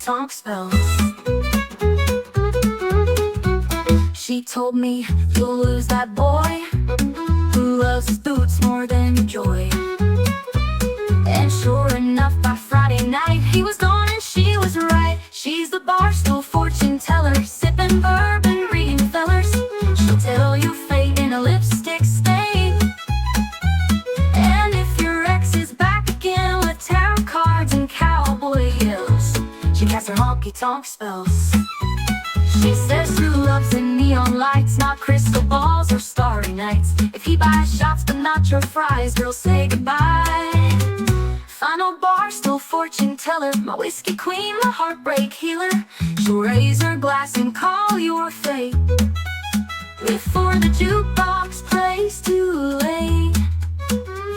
honky-tonk spells. She told me, you'll lose that boy who loves his boots more than your joy. And sure enough, by Friday night, he was gone and she was right. She's the barstool fortune teller, sipping bourbon, reading fellers. She'll tell you fate in a lipstick stain. And if your ex is back again with tarot cards and cowboy yells, she casts her honky-tonk spells. She says true love's in neon lights, not crystal balls or starry nights. If he buys shots but not your fries, girl, say goodbye. Final barstool fortune teller, my whiskey queen, my heartbreak healer. She'll raise her glass and call your fate before the jukebox plays too late.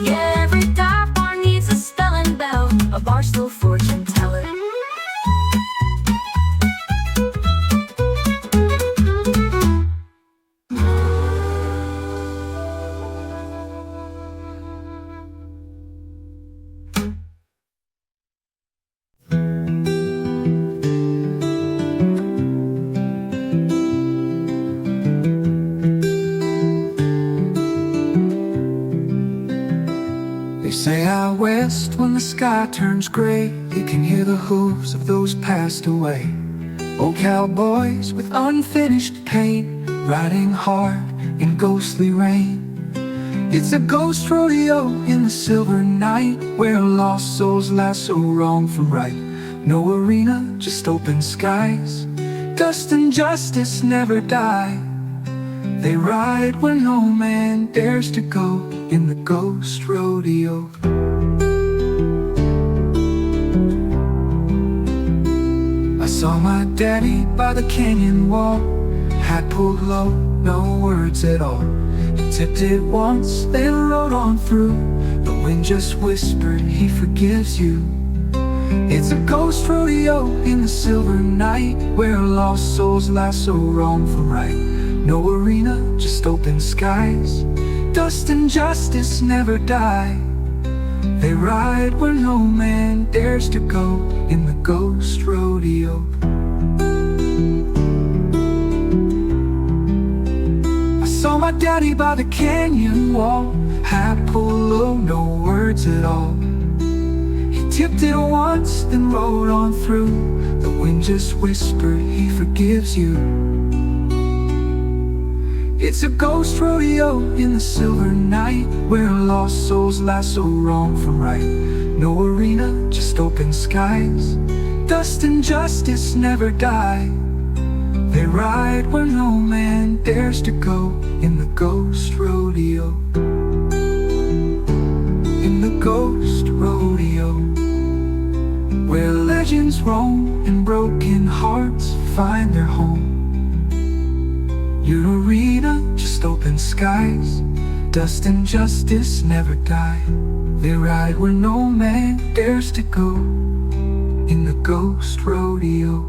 Yeah, every dive bar needs a spelling bell, a barstool fortune teller. They say out west, when the sky turns gray, you can hear the hooves of those passed away. Old cowboys with unfinished paint, riding hard in ghostly rain. It's a ghost rodeo in the silver night, where lost souls lasso wrong from right. No arena, just open skies. Dust and justice never die. They ride where no man dares to go, in the ghost rodeo. I saw my daddy by the canyon wall, hat pulled low, no words at all. He tipped it once, then rode on through. The wind just whispered, he forgives you. It's a ghost rodeo in the silver night, where lost souls lasso wrong from right. No arena, just open skies. Dust and justice never die. They ride where no man dares to go, in the ghost rodeo. I saw my daddy by the canyon wall, hat pulled low, no words at all. He tipped it once, then rode on through. The wind just whispered, he forgives you. It's a ghost rodeo in the silver night, where lost souls lasso wrong from right. No arena, just open skies. Dust and justice never die. They ride where no man dares to go, in the ghost rodeo. In the ghost rodeo, where legends roam and broken hearts find their home. Your arena, just open skies. Dust and justice never die. They ride where no man dares to go, in the ghost rodeo.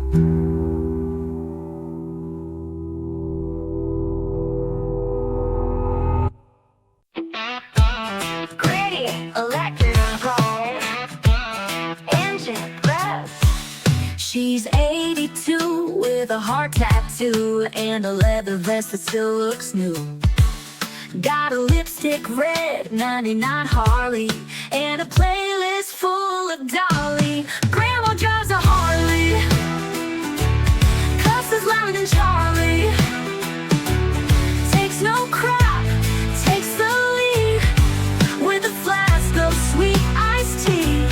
Gritty, electrical, engine breath. She's 82 with a heart tattoo and a leather vest that still looks new. Got a lipstick red 99 Harley and a playlist full of Dolly. Grandma drives a Harley, cusses louder than Charlie. Takes no crap, takes the lead with a flask of sweet iced tea.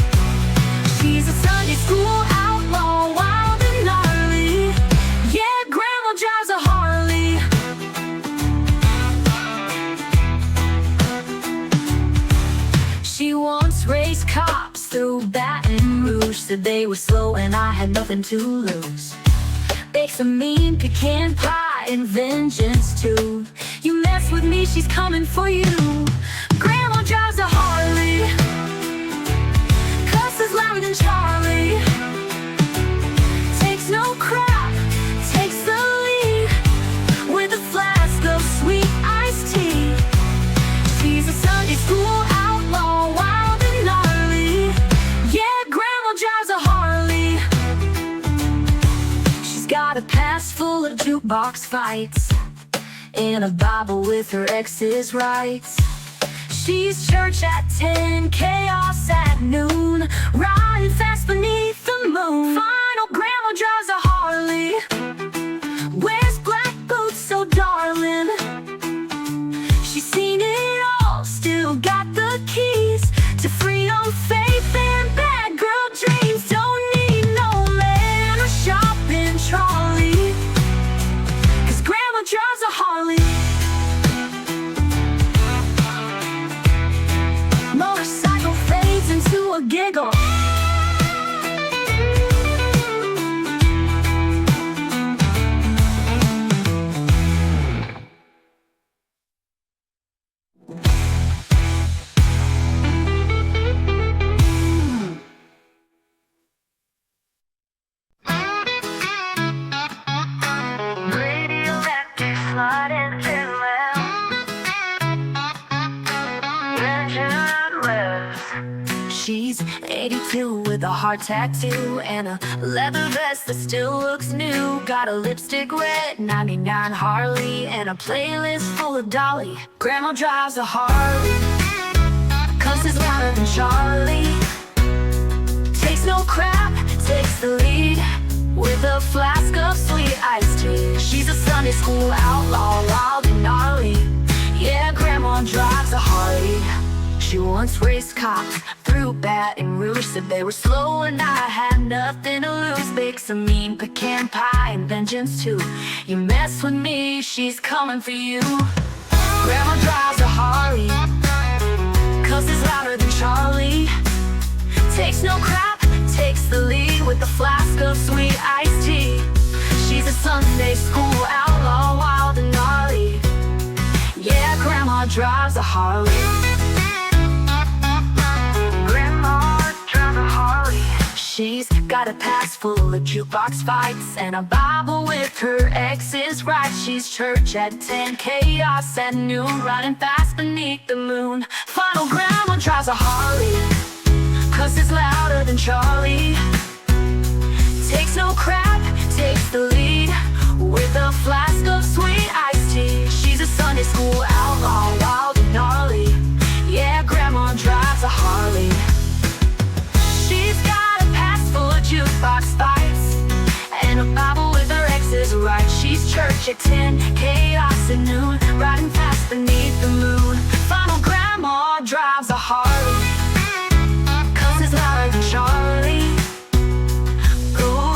She's a Sunday school outlaw, wild and gnarly. Yeah, Grandma drives a Harley. She once raced cops through Baton Rouge, said they were slow and I had nothing to lose. Bakes a mean pecan pie and vengeance too. You mess with me, she's coming for you. Grandma drives a Harley, cusses louder than Charlie. Takes no crap, takes the lead with a flask of sweet iced tea. She's a Sunday school outlaw, wild and gnarly. Yeah, Grandma drives a Harley. jukebox fights, and a Bible with her ex's rights. She's church at 10, chaos at noon, riding fast beneath the moon. Final grandma drives a Harley, wears black boots so darling. She's seen it all, still got the keys to freedom, faith, and bad girl dreams. Don't need no man or shopping trolley, 'cause grandma drives a Harley. Motorcycle fades into a giggle. She's 82 with a heart tattoo and a leather vest that still looks new. Got a lipstick red 99 Harley and a playlist full of Dolly. Grandma drives a Harley, 'cause it's louder than Charlie. Takes no crap, takes the lead with a flask of sweet iced tea. She's a Sunday school outlaw, wild and gnarly. Yeah, Grandma drives a Harley. She once raced cops through Baton Rouge, said they were slow and I had nothing to lose. Baked some mean pecan pie and vengeance too. You mess with me, she's coming for you. Grandma drives a Harley, 'cause it's louder than Charlie. Takes no crap, takes the lead with a flask of sweet iced tea. She's a Sunday school outlaw, wild and gnarly. Yeah, Grandma drives a Harley. She's got a past full of jukebox fights and a Bible with her ex's rights. She's church at 10, chaos at noon, riding fast beneath the moon. Final grandma drives a Harley, 'cause it's louder than Charlie. Takes no crap, takes the lead with a flask of sweet iced tea. She's a Sunday school outlaw, wild and gnarly. Yeah, grandma drives a Harley. She's got jukebox fights and a Bible with her ex's right. She's church at 10, chaos at noon, riding fast beneath the moon. Final grandma drives a Harley, 'cause it's louder than Charlie. Ooh,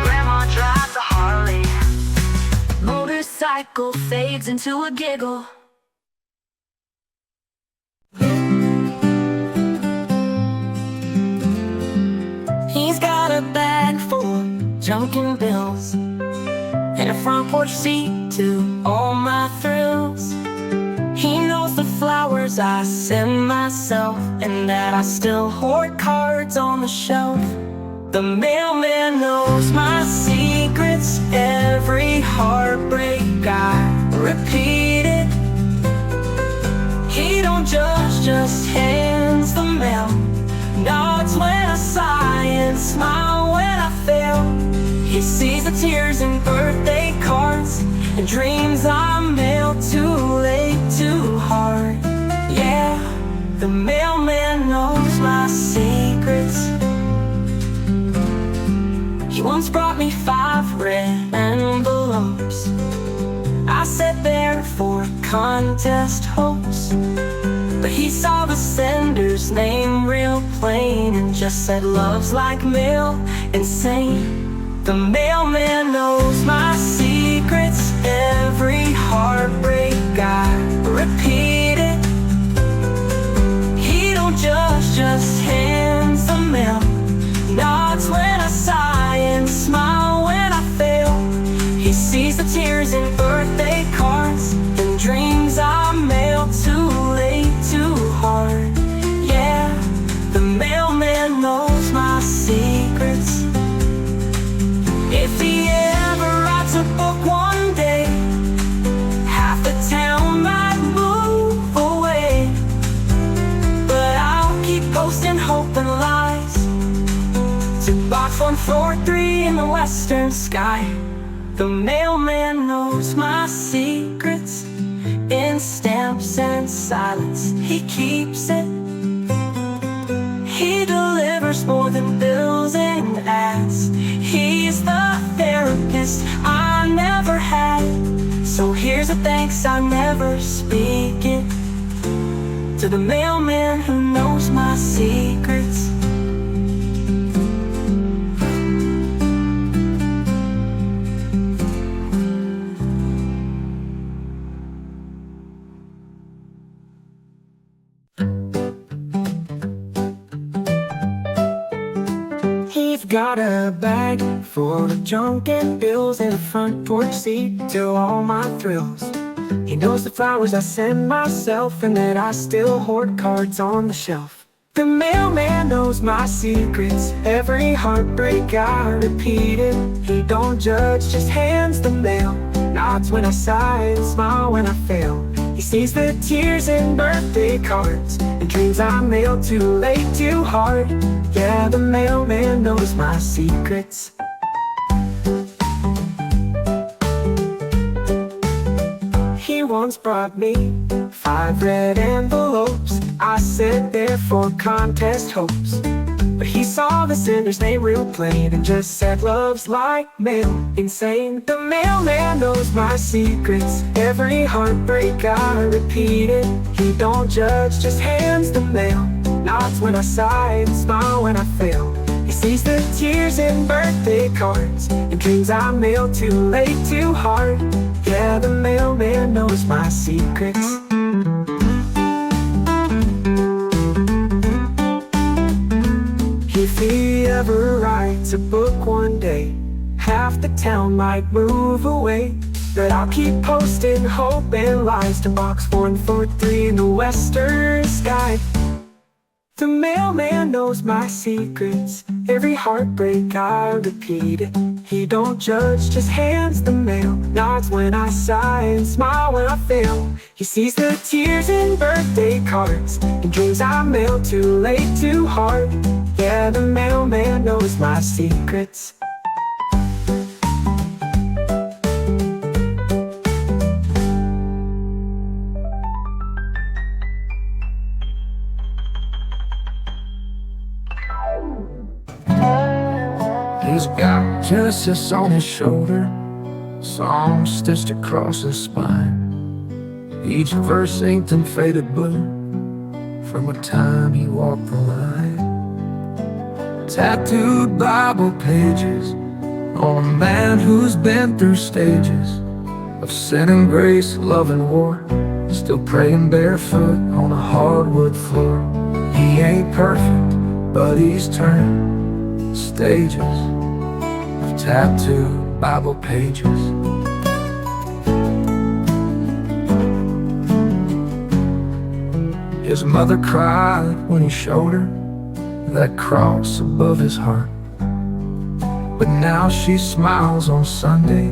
Grandma drives a Harley. Motorcycle fades into a giggle. He's got a bag full of junk and bills and a front porch seat to all my thrills. He knows the flowers I send myself and that I still hoard cards on the shelf. The mailman knows my secrets, every heartbreak I repeat it. He don't judge, just hands the mail, nods when I sigh and smile when I fail. He sees the tears in birthday cards and dreams I mail too late, too hard. Yeah, the mailman knows my secrets. He once brought me 5 red envelopes. I sat there for contest hopes, but he saw the sender's name real plain and just said love's like mail, insane. The mailman knows my secrets, every heartbreak I repeat it. He don't judge, just hands the mail, nods when I sigh and smile when I fail. He sees the tears in birthday cards and dreams I mail too late, too hard. Yeah, the mailman knows my secrets. If he ever writes a book one day, half the for 3 in the western sky. The mailman knows my secrets. In stamps and silence, he keeps it. He delivers more than bills and ads. He's the therapist I never had. So here's a thanks I never speak it, to the mailman who knows my secrets. He's got a bag full of junk and bills in the front porch seat to all my thrills. He knows the flowers I send myself and that I still hoard cards on the shelf. The mailman knows my secrets. Every heartbreak I repeat it. He don't judge, just hands the mail. Nods when I sigh and smile when I fail. He sees the tears in birthday cards and dreams I mail too late, too hard. Yeah, the mailman knows my secrets. He once brought me 5 red envelopes. I said they're for contest hopes, but he saw the sender's name real plain and just said love's like mail, insane. The mailman knows my secrets. Every heartbreak I repeat it. He don't judge, just hands the mail. Nods when I sigh and smile when I fail. He sees the tears in birthday cards and dreams I mail too late, too hard. Yeah, the mailman knows my secrets. If he ever writes a book one day, half the town might move away. But I'll keep posting hope and lies to box 143 in the western sky. The mailman knows my secrets. Every heartbreak I repeat it. He don't judge, just hands the mail. Nods when I sigh and smile when I fail. He sees the tears in birthday cards and dreams I mail too late, too hard. Yeah, the mailman knows my secrets. He's got Genesis on his shoulder, Psalms stitched across his spine. Each verse inked in faded blue from a time he walked the line. Tattooed Bible pages on a man who's been through stages of sin and grace, love and war, still praying barefoot on a hardwood floor. He ain't perfect, but he's turned stages of tattooed Bible pages. His mother cried when he showed her that cross above his heart, but now she smiles on Sunday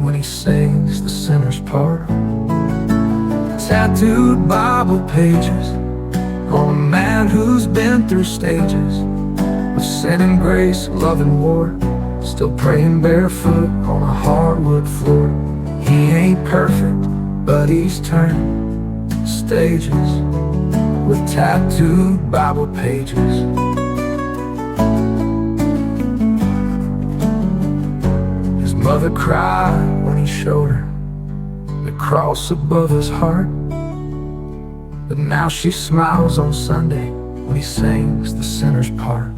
when he sings the sinner's part. Tattooed Bible pages on a man who's been through stages of sin and grace, love and war, still praying barefoot on a hardwood floor. He ain't perfect, but he's turned stages with tattooed Bible pages. His mother cried when he showed her the cross above his heart, but now she smiles on Sunday when he sings the sinner's part.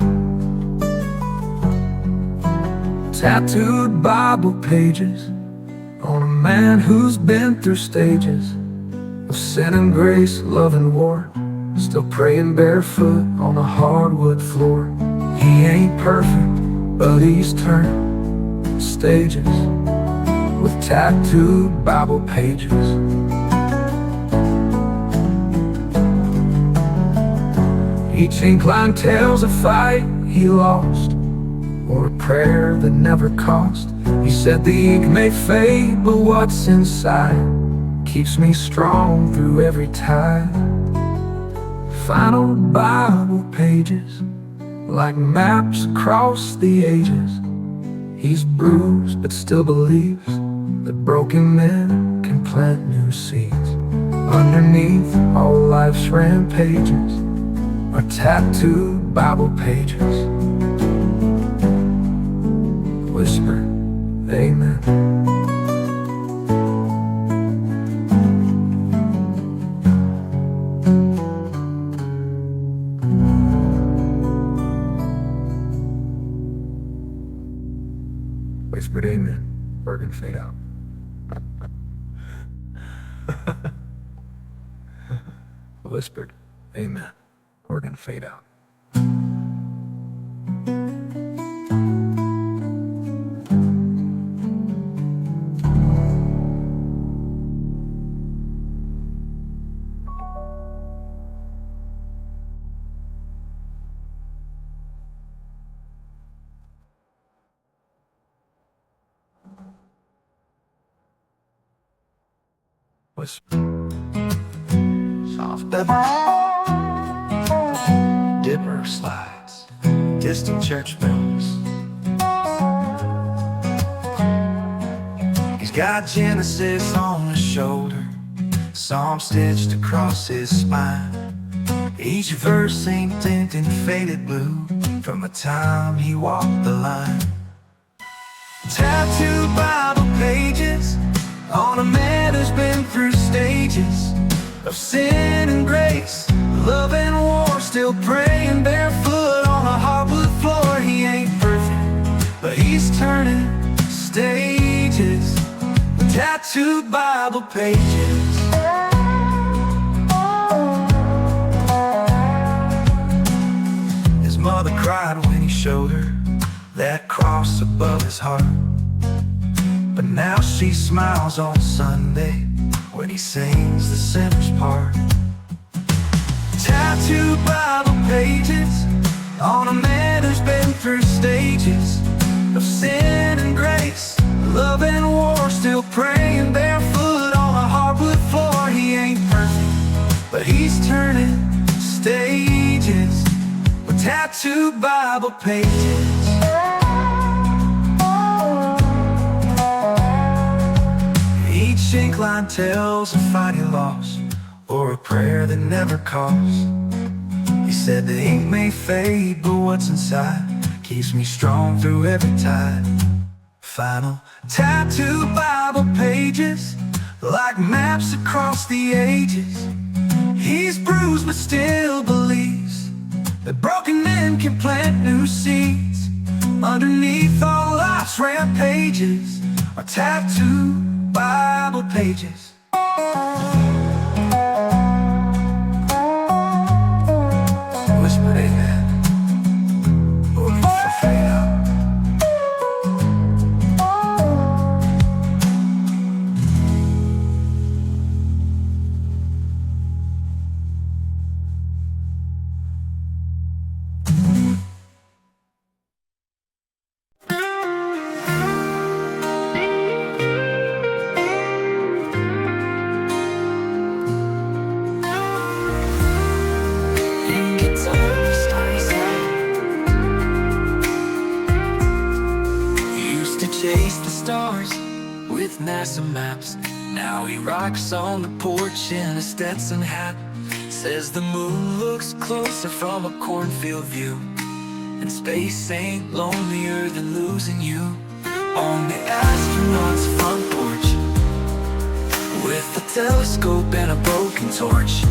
Tattooed Bible pages on a man who's been through stages of sin and grace, love and war, still praying barefoot on a hardwood floor. He ain't perfect, but he's turned stages with tattooed Bible pages. Each ink line tells a fight he lost, or a prayer that never cost. He said the ink may fade, but what's inside keeps me strong through every tide. Final Bible pages like maps across the ages. He's bruised but still believes that broken men can plant new seeds. Underneath all life's rampages are tattooed Bible pages. Whisper, amen. Whispered amen. We're gonna fade out. Whispered amen. We're gonna fade out. Soft pebbles, dipper slides, distant church bells. He's got Genesis on his shoulder, Psalm stitched across his spine. Each verse inked in faded blue from the time he walked the line. Tattooed Bible pages on a man who's been through stages of sin and grace, love and war, still praying barefoot on a hardwood floor. He ain't perfect, but he's turning stages with tattooed Bible pages. His mother cried when he showed her that cross above his heart, but now she smiles on Sunday when he sings the sinner's part. Tattooed Bible pages on a man who's been through stages of sin and grace, love and war, still praying barefoot on a hardwood floor. He ain't perfect, but he's turning stages with tattooed Bible pages. Each ink line tells a fight he lost, or a prayer that never cost. He said the ink may fade, but what's inside keeps me strong through every tide. Final tattooed Bible pages, like maps across the ages. He's bruised but still believes that broken men can plant new seeds. Underneath all life's rampages are tattooed Bible pages. Whispered amen. Moving for fade out. Chase the stars with NASA maps. Now he rocks on the porch in a Stetson hat. Says the moon looks closer from a cornfield view, and space ain't lonelier than losing you. On the astronaut's front porch, with a telescope and a broken torch,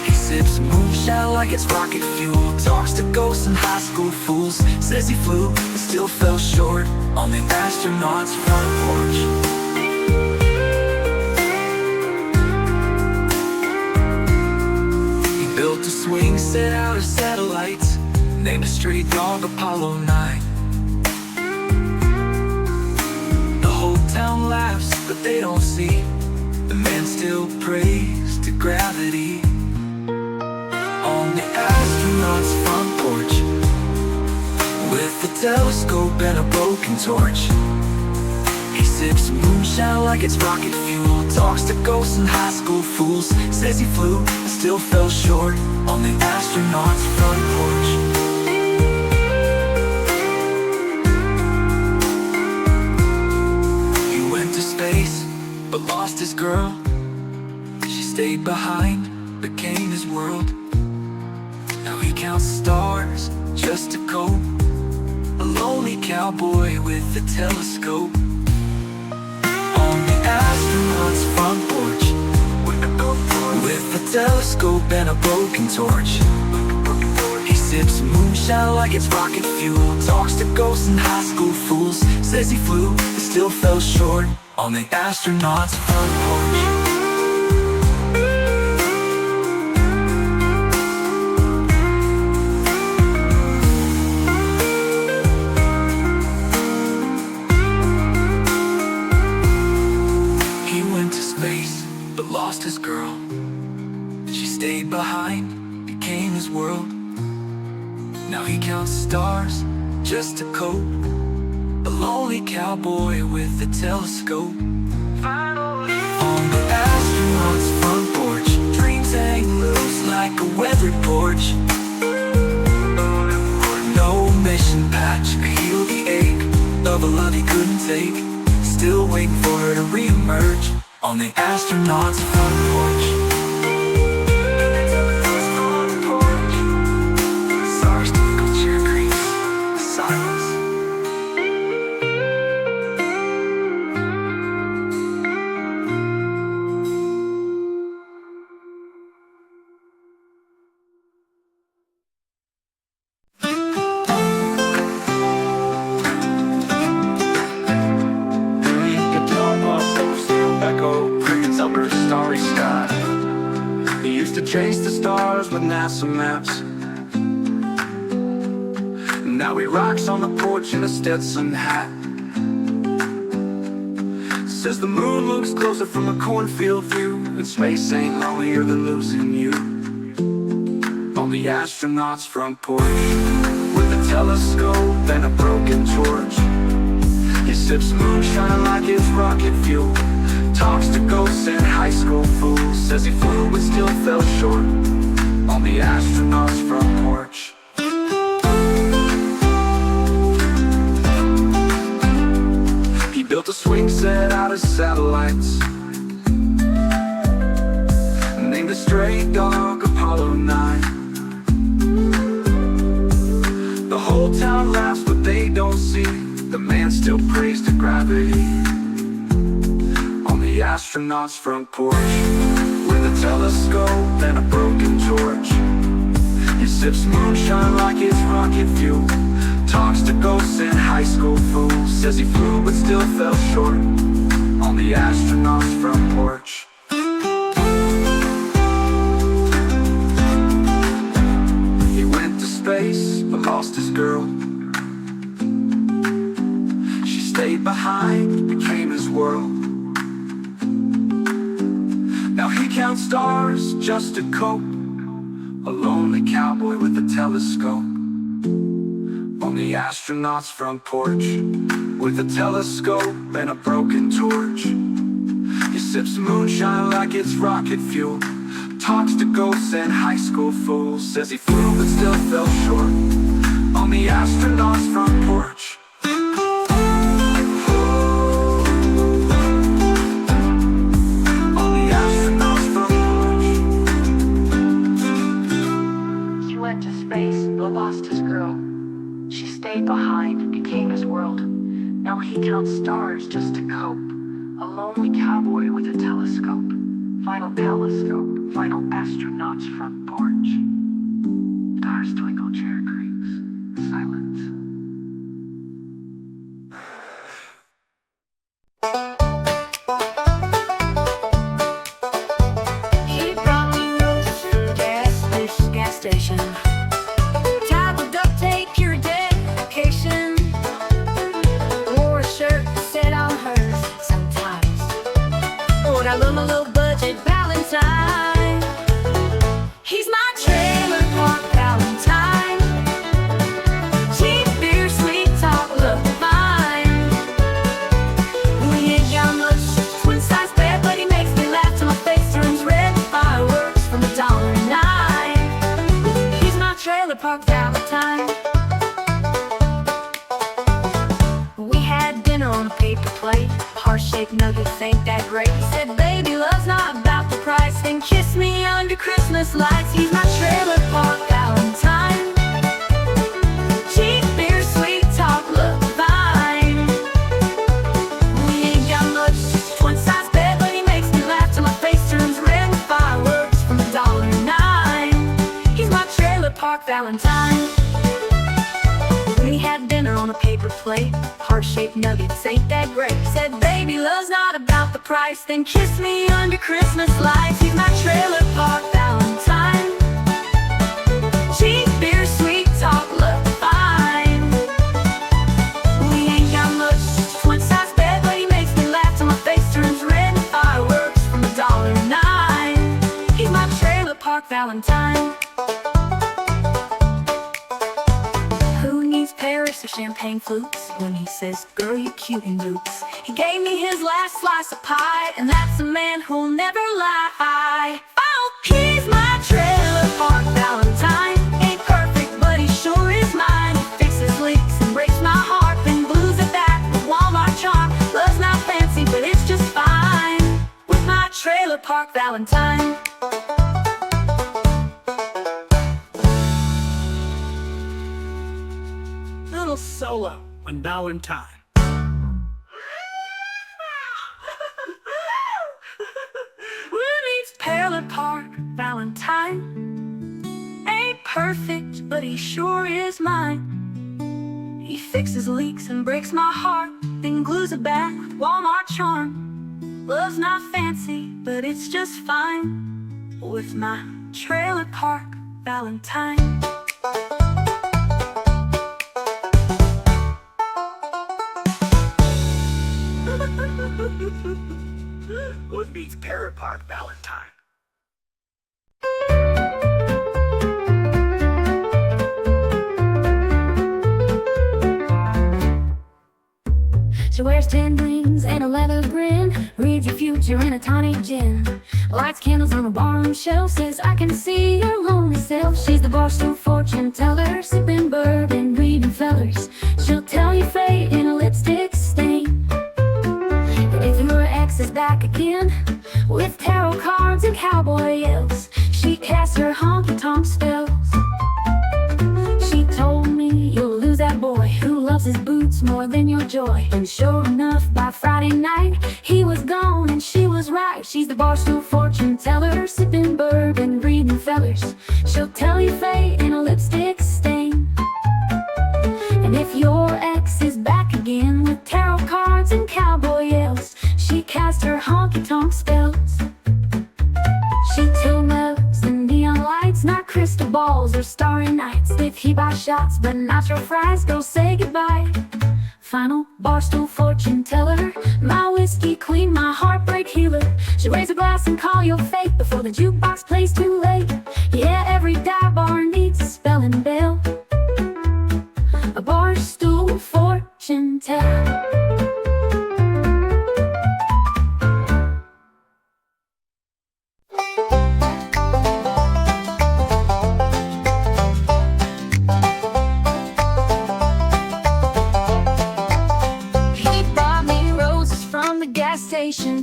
he sips moonshine like it's rocket fuel, talks to ghosts and high school fools. Says he flew but still fell short on the astronaut's front porch. He built a swing set out of satellites, named a stray dog Apollo 9. The whole town laughs, but they don't see the man still prays to gravity. On the astronaut's front porch, with a telescope and a broken torch, he sips moonshine like it's rocket fuel, talks to ghosts and high school fools. Says he flew but still fell short on the astronaut's front porch. space, but lost his girl. She stayed behind, became his world. Now he counts stars just to cope, a lonely cowboy with a telescope. On the astronaut's front porch, with a telescope and a broken torch, he sips moonshine like it's rocket fuel. Talks to ghosts and high school fools. Says he flew, but still fell short on the astronaut's front porch. He went to space, but lost his girl. She stayed behind, became his world. Now he counts stars just to cope, a lonely cowboy with a telescope. On the astronaut's front porch, dreams hang loose like a weathered porch. No mission patch could heal the ache of a love he couldn't take. Still waiting for her to re-emerge on the astronaut's front porch. Chase the stars with NASA maps. Now he rocks on the porch in a Stetson hat. Says the moon looks closer from a cornfield view, and space ain't lonelier than losing you. On the astronaut's front porch, with a telescope and a broken torch, he sips moonshine like it's rocket fuel. Talks to ghosts and high school fools. Says he flew but still fell short on the astronaut's front porch. He built a swing set out of satellites, named a stray dog Apollo 9. The whole town laughs but they don't see the man still prays to gravity. The astronaut's front porch, with a telescope and a broken torch, he sips moonshine like it's rocket fuel. Talks to ghosts and high school fools. Says he flew but still fell short on the astronaut's front porch. He went to space but lost his girl. She stayed behind, became his world. Now he counts stars just to cope, a lonely cowboy with a telescope. On the astronaut's front porch, with a telescope and a broken torch, he sips moonshine like it's rocket fuel. Talks to ghosts and high school fools. Says he flew but still fell short on the astronaut's front porch. Lost his girl. She stayed behind, became his world. Now he counts stars just to cope, a lonely cowboy with a telescope. Final astronaut's front porch. Stars twinkle, chair creaks, silence. He brought me roses to the gas station. I love my low budget Valentine. He's my trailer park Valentine. Cheap beer, sweet talk, love divine. We ain't got much, twin size bed, but he makes me laugh till my face turns red. Fireworks from $1.09. He's my Heart-shaped nuggets ain't that great. He said, baby, love's not about the price. Then kiss me under Christmas lights. He's my trailer park Valentine. Cheap beer, sweet talk, love divine. We ain't got much, just a twin-size bed, but he makes me laugh till my face turns red with fireworks from $1.09. He's my trailer park Valentine. We had dinner on a paper plate. Heart-shaped nuggets ain't that great. Said, baby, love's not about the price. Then kiss me under Christmas lights. He's my trailer park Valentine. Cheap beer, sweet talk, love fine. We ain't got much, just a twin-size bed, but he makes me laugh till my face turns red with fireworks from $1.09. He's my trailer park Valentine. Paris or champagne flutes when he says, girl, you're cute in boots. He gave me his last slice of pie, and that's a man who'll never lie. Oh, he's my trailer park Valentine. Ain't perfect, but he sure is mine. He fixes leaks and breaks my heart, then glues it back with Walmart charm. Love's not fancy, but it's just fine with my trailer park Valentine. Solo on Valentine. Woody's trailer park Valentine. Ain't perfect, but he sure is mine. He fixes leaks and breaks my heart, then glues it back with Walmart charm. Love's not fancy, but it's just fine with my trailer park Valentine. What meets Parrot Park Valentine? She wears 10 rings and a leather grin, reads your future in a tawny gin, lights candles on a barroom shelf, says I can see your lonely self. She's the Barstool fortune teller, sipping bourbon, reading fellers. She'll tell you fate in a lipstick stain. If your ex is back again with tarot cards and cowboy yells, she casts her honky-tonk spells. She told me you'll lose that boy who loves his boots more than your joy. And sure enough, by Friday night, he was gone and she was right. She's the Barstool fortune teller, sipping bourbon, reading fellers. She'll tell you fate in a lipstick stain. And if your ex is back again with tarot cards and cowboy yells, she cast her honky-tonk spells. She too loves the neon lights, not crystal balls or starry nights. If he buys shots but not your fries, girl, say goodbye. Final Barstool fortune teller, my whiskey queen, my heartbreak healer. She'll raise a glass and call your fate before the jukebox plays too late. Yeah, every dive bar needs a spelling bell, a Barstool fortune teller.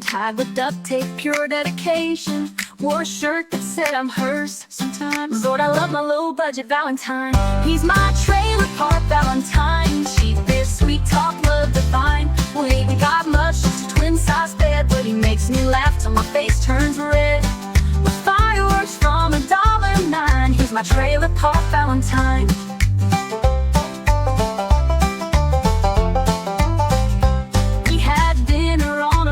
Tied with duct tape, pure dedication. Wore a shirt that said I'm hers. Sometimes, Lord, I love my low budget Valentine. He's my trailer park Valentine. Cheap beer, sweet talk, love divine. We ain't got much, just a twin-size bed, but he makes me laugh till my face turns red with fireworks from $1.09. He's my trailer park Valentine.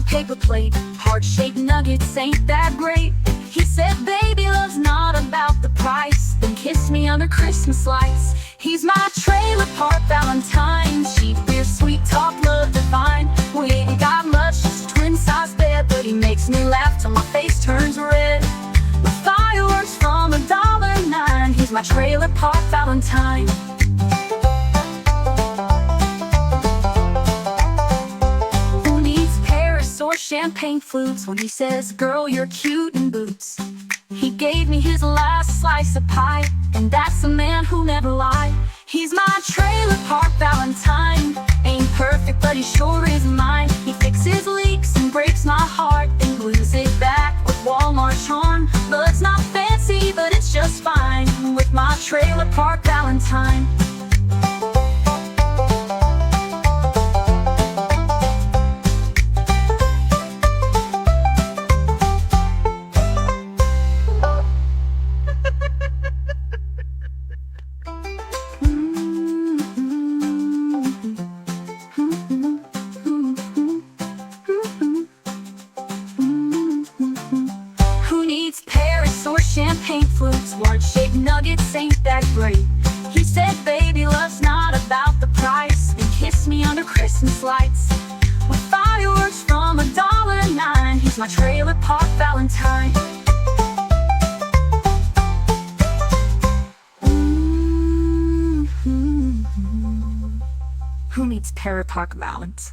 Paper plate, heart-shaped nuggets ain't that great. He said, baby, love's not about the price. Then kiss me under Christmas lights. He's my trailer park Valentine. Cheap beer, sweet talk, love divine. We ain't got much, just a twin-size bed, but he makes me laugh till my face turns red with fireworks from $1.09. He's my trailer park Valentine. Or champagne flutes when he says, girl, you're cute in boots. He gave me his last slice of pie, and that's a man who never lied. He's my trailer park Valentine. Ain't perfect, but he sure is mine. He fixes leaks and breaks my heart, then glues it back with Walmart charm. But it's not fancy, but it's just fine with my trailer park Valentine. Who needs Paris or champagne flutes? Heart-shaped nuggets ain't that great. He said, baby, love's not about the price, and kissed me under Christmas lights with fireworks from $1.09. He's my trailer park Valentine. Who needs Paris Park Valentine?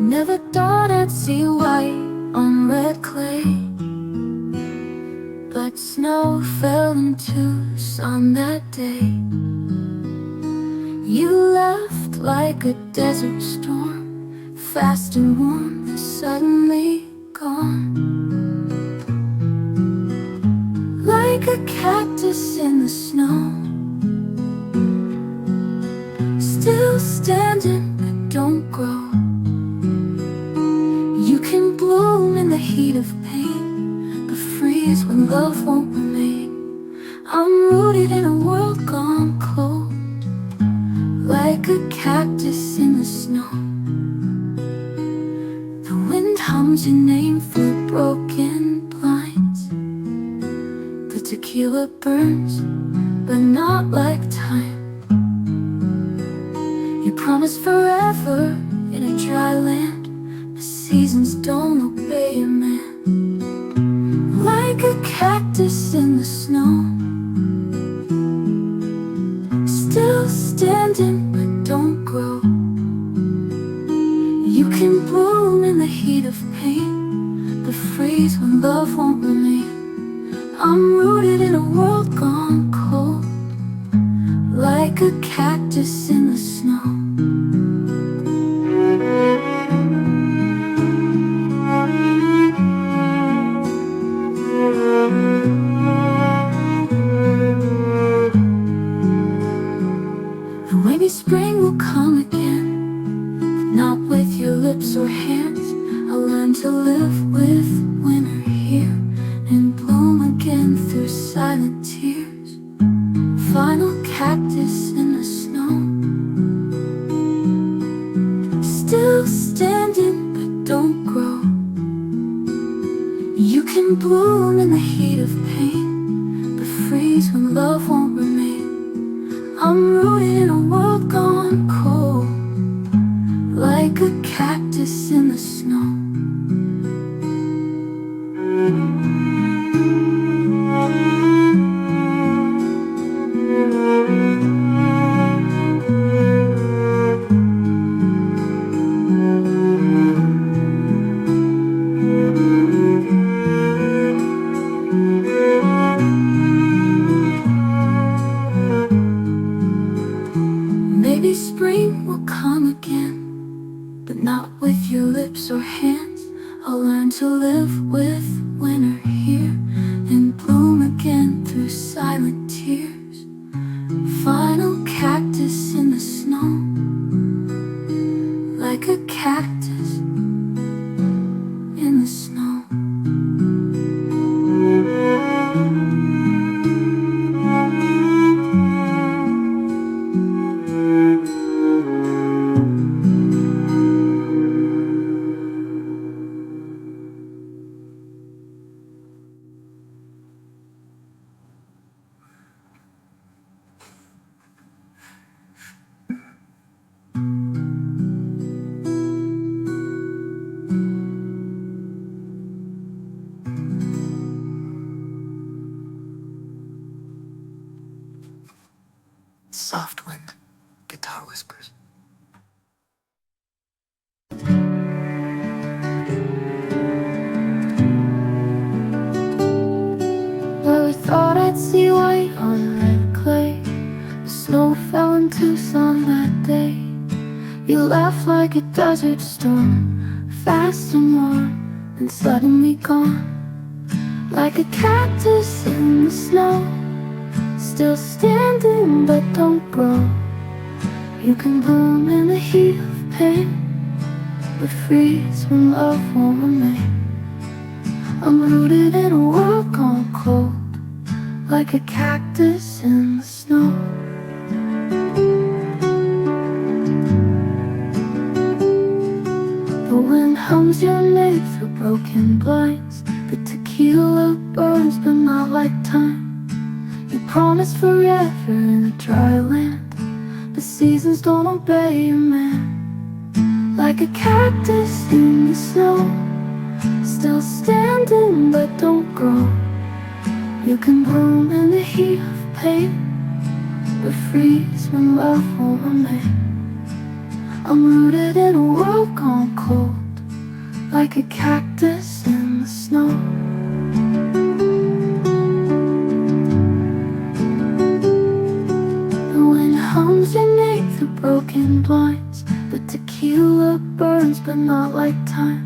Never thought I'd see white on red clay, but snow fell in Tucson that day. You left like a desert storm, fast and warm, then suddenly gone. Like a cactus in the snow, still standing but don't grow. You can bloom in the heat of pain, but freeze when love won't remain. I'm rooted in a world gone cold, like a cactus in the snow. The wind hums your name through broken blinds. The tequila burns, but not like time. You promised forever in a dry land. Seasons don't obey a man. Like a cactus in the snow, still standing but don't grow. You can bloom in the heat of pain, but freeze when love won't remain. I'm rooted in a world gone cold, like a cactus in the snow. Maybe spring will come again, but not with your lips or hands. I'll learn to live with winter here and bloom again through silent tears. Final cactus in the snow, still standing but don't grow. You can bloom in the heat of pain, but freeze when love won't remain. I'm rooted in a world gone cold, like a cactus in the snow. Maybe spring will come again, but not with your lips or hands. I'll learn to live with winter here and bloom again through silent tears. Final cactus in the snow, like a cactus in the snow. fell in Tucson that day. You left like a desert storm, fast and warm, and suddenly gone. Like a cactus in the snow, still standing but don't grow. You can bloom in the heat of pain, but freeze when love won't remain. I'm rooted in a world gone cold, like a cactus in the snow. The wind hums your name through broken blinds. The tequila burns but not like time. You promised forever in a dry land. The seasons don't obey your man. Like a cactus in the snow, still standing but don't grow. You can bloom in the heat of pain, but freeze when love won't remain. I'm rooted in a world gone cold, like a cactus in the snow. The wind hums your name through broken blinds. The tequila burns but not like time.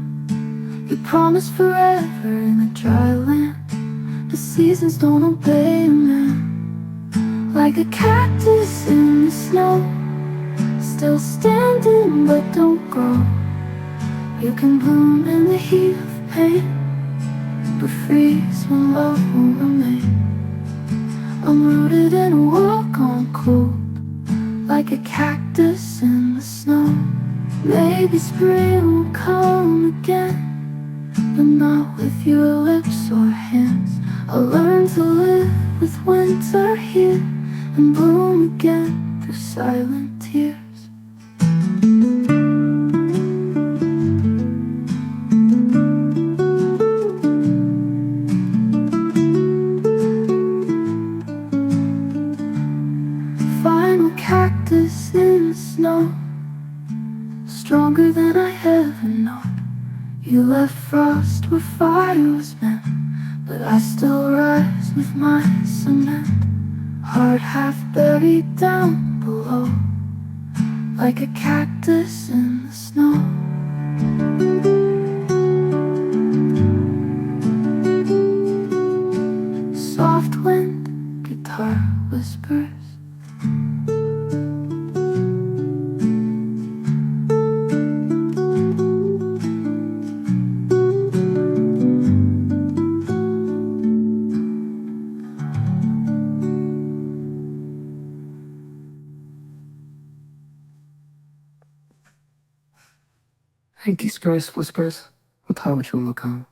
You promised forever in a dry land. The seasons don't obey a man. Like a cactus in the snow, still standing but don't grow. You can bloom in the heat of pain, but freeze when love won't remain. I'm rooted in a world gone cold, like a cactus in the snow. Maybe spring will come again, but not with your lips or hands. I'll learn to live with winter here and bloom again through silent tears. Final cactus in the snow, stronger than I ever known. You left frost where fire was meant, but I still rise with my cement. Heart half buried down below, like a cactus in the snow. Soft wind, guitar whispers. Hey, these girls whispers, what time would you look on?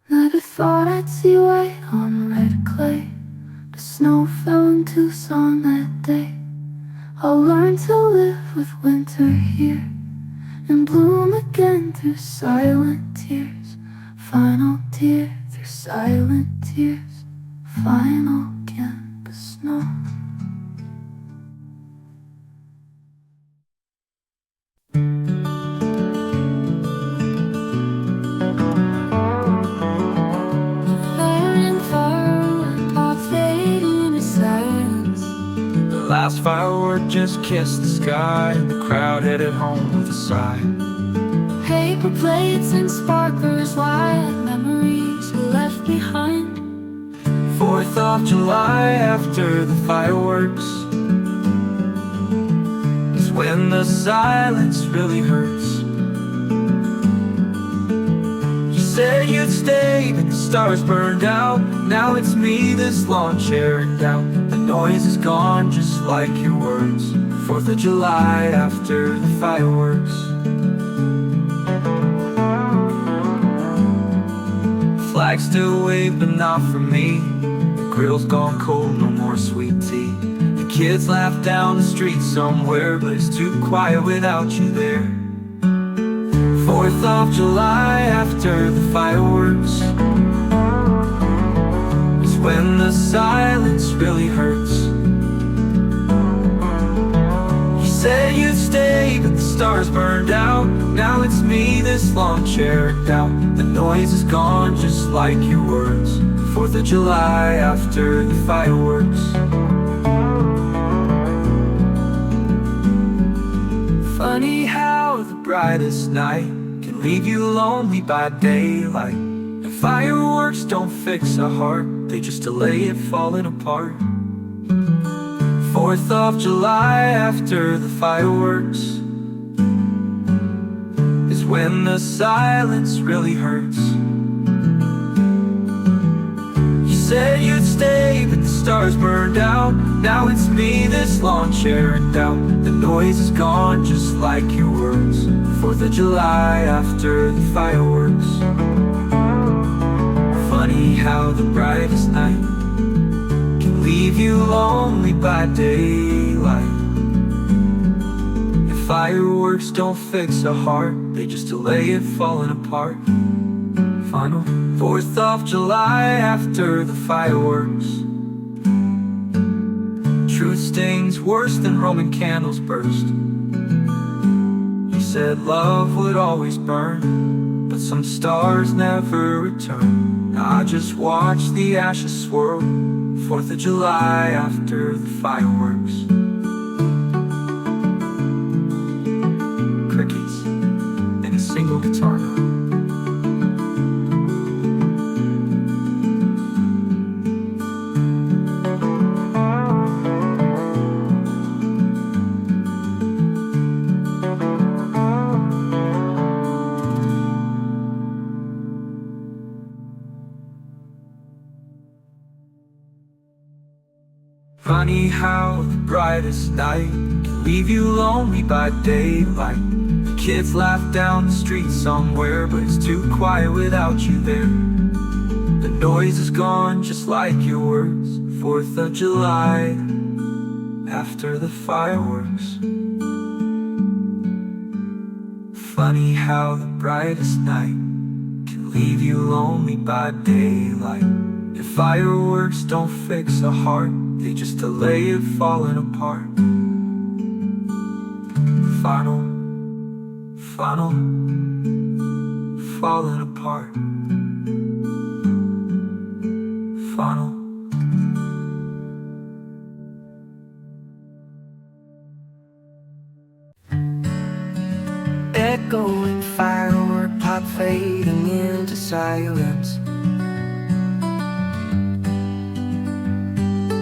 Never thought I'd see white on red clay. The snow fell in Tucson that day. I'll learn to live with winter here and bloom again through silent tears. Final tear through silent tears. Final again, the snow. Last firework just kissed the sky, and the crowd headed home with a sigh. Paper plates and sparklers, wild memories we left behind. 4th of July after the fireworks is when the silence really hurts. You said you'd stay, but the stars burned out. Now it's me, this lawn chair and doubt. The noise is gone just like your words. 4th of July after the fireworks. Flag still wave, but not for me. The grill's gone cold, no more sweet tea. The kids laugh down the street somewhere, but it's too quiet without you there. 4th of July after the fireworks is when the silence really hurts. You said you'd stay, but the stars burned out. Now it's me, this lawn chair and doubt. The noise is gone just like your words. 4th of July after the fireworks. Funny how the brightest night can leave you lonely by daylight. And fireworks don't fix a heart, they just delay it falling apart. 4th of July after the fireworks is when the silence really hurts. You said you'd stay, but the stars burned out. Now it's me, this lawn chair in doubt. The noise is gone just like your words. 4th of July after the fireworks. Funny how the brightest night can leave you lonely by daylight. And fireworks don't fix a heart, they just delay it falling apart. Final 4th of July after the fireworks. Truth stings worse than Roman candles burst. You said love would always burn, but some stars never return. Now I just watch the ashes swirl. 4th of July after the fireworks. Crickets and a single guitar note. Funny how the brightest night can leave you lonely by daylight. The kids laugh down the street somewhere, but it's too quiet without you there. The noise is gone just like your words. 4th of July after the fireworks. Funny how the brightest night can leave you lonely by daylight. If fireworks don't fix a heart, they just delay it falling apart. Final falling apart. Final. Echoing firework pop fading into silence.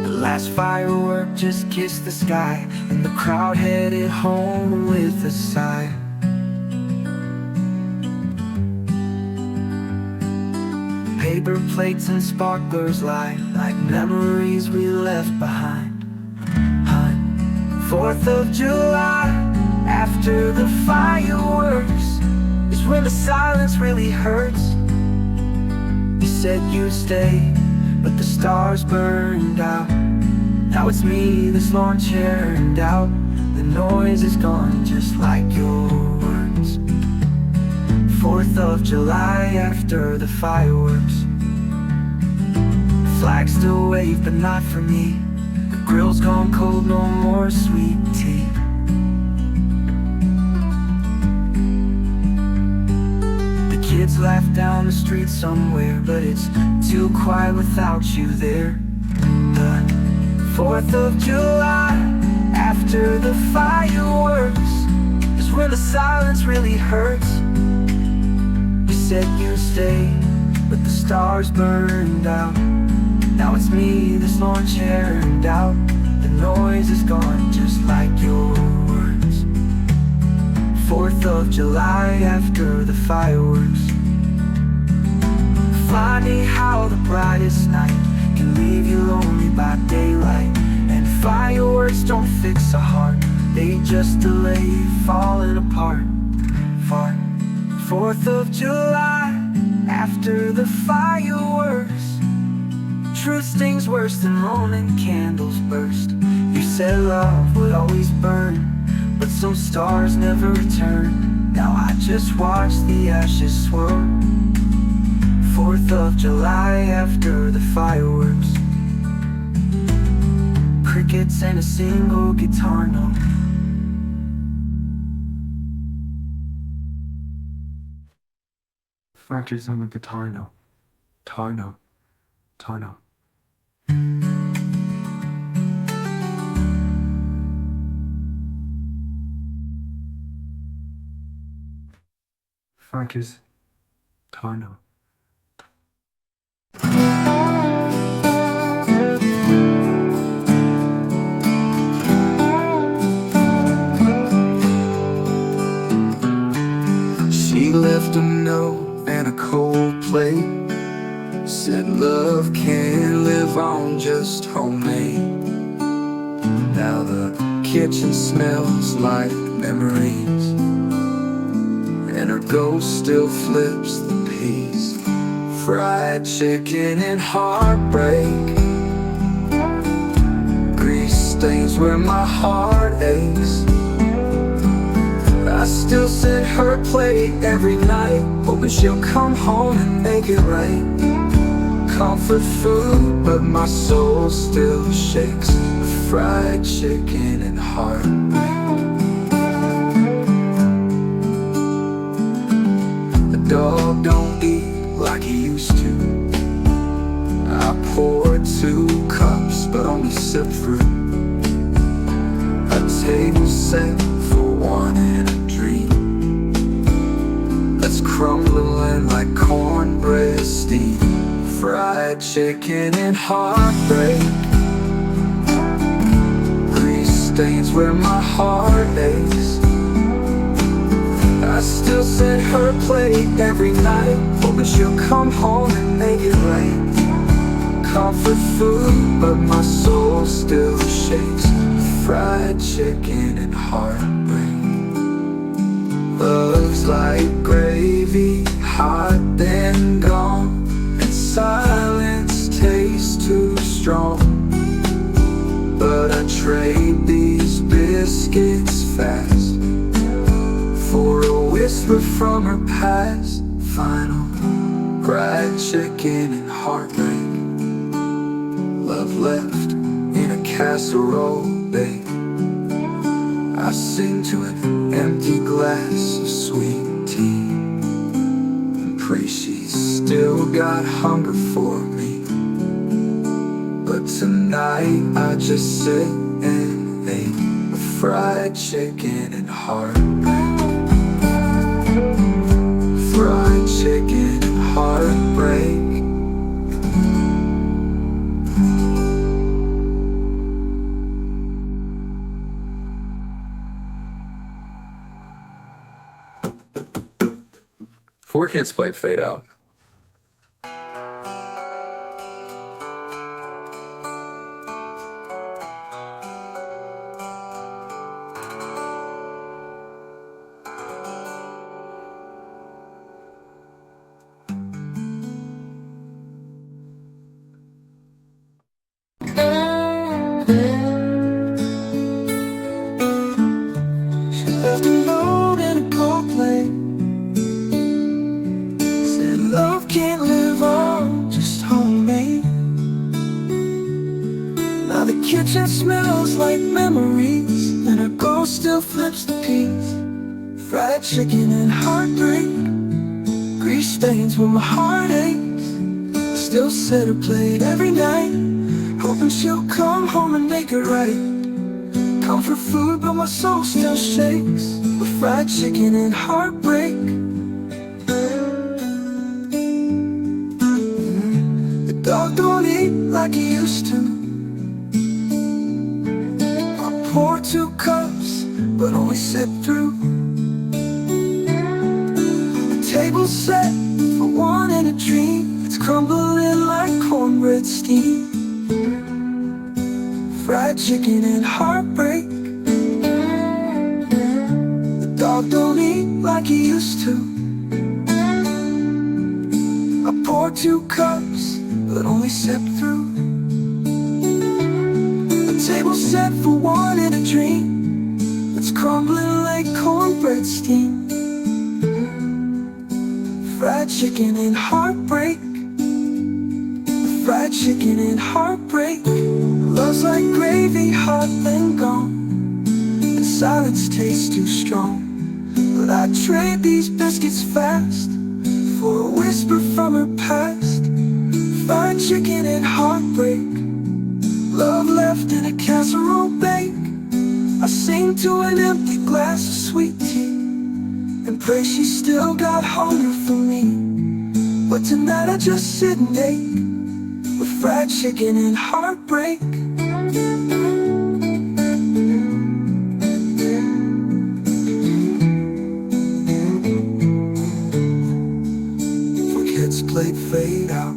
The last firework just kissed the sky, and the crowd headed home with a sigh. Paper plates and sparklers lie like memories we left behind. 4th of July after the fireworks is when the silence really hurts. You said you'd stay, but the stars burned out. Now it's me, this lawn chair in doubt. The noise is gone just like your words. 4th of July after the fireworks. Flags still wave, but not for me. The grill's gone cold, no more sweet tea. The kids laugh down the street somewhere, but it's too quiet without you there. The 4th of July after the fireworks is when the silence really hurts. You said you'd stay, but the stars burned out. Now it's me, this lawn chair in doubt. The noise is gone just like your words. 4th of July after the fireworks. Funny how the brightest night can leave you lonely by daylight. And fireworks don't fix a heart, they just delay falling apart. 4th of July after the fireworks. Truth stings worse than Roman candles burst. You said love would always burn, but some stars never return. Now I just watch the ashes swirl. 4th of July after the fireworks. Crickets and a single guitar note. Fractures on the guitar note. Tar note. Tar note. Marcus Tarno. She left a note and a cold plate. Said love can't live on just homemade. Now the kitchen smells like memories, and her ghost still flips the peas. Fried chicken and heartbreak, grease stains where my heart aches. I still set her plate every night, hoping she'll come home and make it right. Comfort food, but my soul still shakes. Fried chicken and heartbreak. The dog don't eat like he used to. I poured 2 cups, but only sipped through. A table set for one and a dream that's crumbling like cornbread steam. Fried chicken and heartbreak, grease stains where my heart aches. I still set her plate every night, hoping she'll come home and make it right. Comfort food, but my soul still shakes. Fried chicken and heartbreak. Love's like gravy, hot then gone. Silence tastes too strong, but I trade these biscuits fast for a whisper from her past. Final fried chicken and heartbreak. Love left in a casserole bake. I sing to an empty glass of sweet tea and pray she's still got hunger for me. But tonight I just sit and ate a fried chicken and heartbreak. Fried chicken and heartbreak. Four kids played Fade Out. Kitchen smells like memories, and her ghost still flips the peas. Fried chicken and heartbreak, grease stains where my heart aches. Still set her plate every night, hoping she'll come home and make it right. Comfort food, but my soul still shakes. With fried chicken and heartbreak. The dog don't eat like he used to. Pour 2 cups, but only sip through. The table's set for one and a dream. It's crumbling like cornbread steam. Fried chicken and heartbreak. The dog don't eat like he used to. I pour 2 cups, but only sip through. Table set for one in a dream that's crumbling like cornbread steam. Fried chicken and heartbreak. Fried chicken and heartbreak. Love's like gravy, hot then gone, and silence tastes too strong. But I trade these biscuits fast for a whisper from her past. Fried chicken and heartbreak. Love left in a casserole bake. I sing to an empty glass of sweet tea and pray she still got hunger for me. But tonight I just sit and ache with fried chicken and heartbreak. For kids played fade out.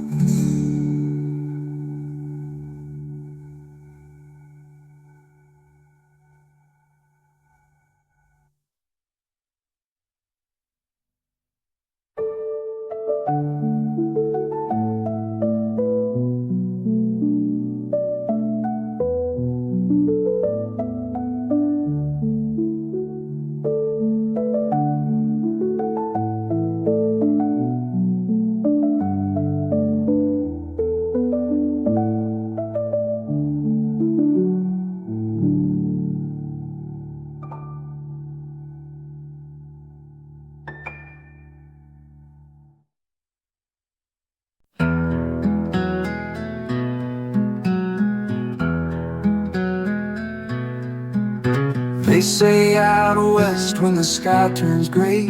They say out west when the sky turns gray,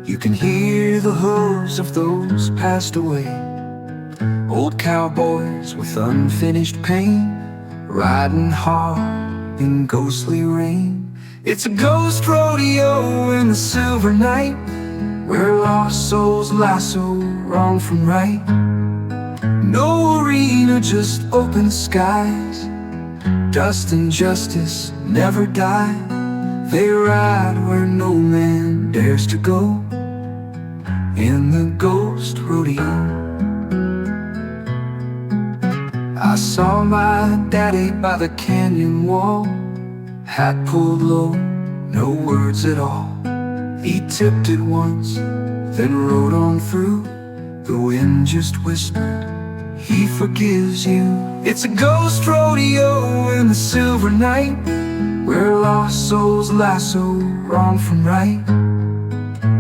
you can hear the hooves of those passed away. Old cowboys with unfinished pain, riding hard in ghostly rain. It's a ghost rodeo in the silver night, where lost souls lasso wrong from right. No arena, just open skies. Dust and justice never die. They ride where no man dares to go, in the ghost rodeo. I saw my daddy by the canyon wall, hat pulled low, no words at all. He tipped it once, then rode on through. The wind just whispered, he forgives you. It's a ghost rodeo in the silver night, where lost souls lasso wrong from right.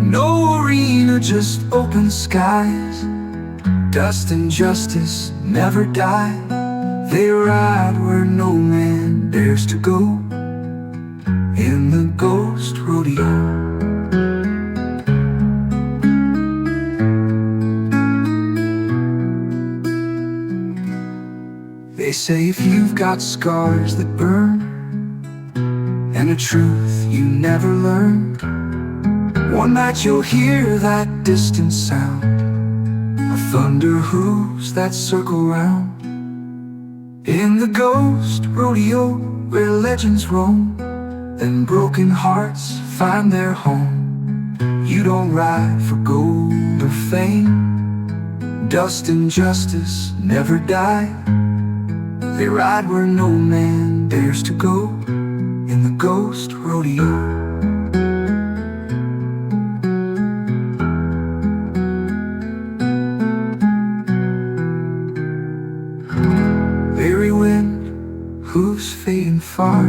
No arena, just open skies. Dust and justice never die. They ride where no man dares to go, in the ghost rodeo. They say if you've got scars that burn, and a truth you never learned, one night you'll hear that distant sound of thunder hooves that circle round. In the ghost rodeo, where legends roam, then broken hearts find their home. You don't ride for gold or fame. Dust and justice never die. They ride where no man dares to go, in the ghost rodeo. Very wind, hooves fading far,